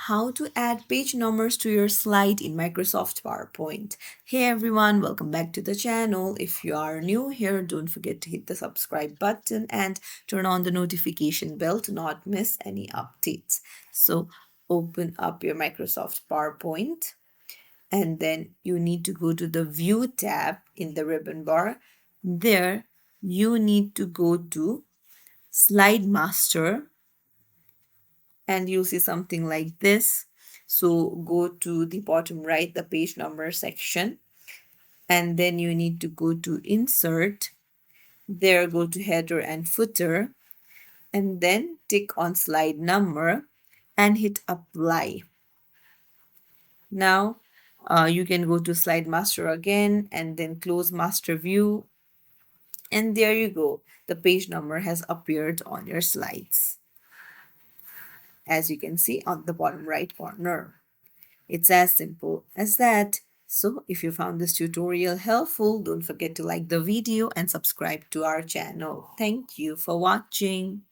how to add page numbers to your slide in Microsoft PowerPoint. Hey everyone, welcome back to the channel. If you are new here, don't forget to hit the subscribe button and turn on the notification bell to not miss any updates. So open up your Microsoft PowerPoint and then you need to go to the View tab in the ribbon bar. There you need to go to Slide Master and you'll see something like this. So go to the bottom right, the page number section, and then you need to go to Insert. There, go to Header and Footer, and then tick on Slide Number and hit Apply. Now, you can go to Slide Master again and then close Master View, and there you go. The page number has appeared on your slides, as you can see on the bottom right corner. It's as simple as that. So if you found this tutorial helpful, don't forget to like the video and subscribe to our channel. Thank you for watching.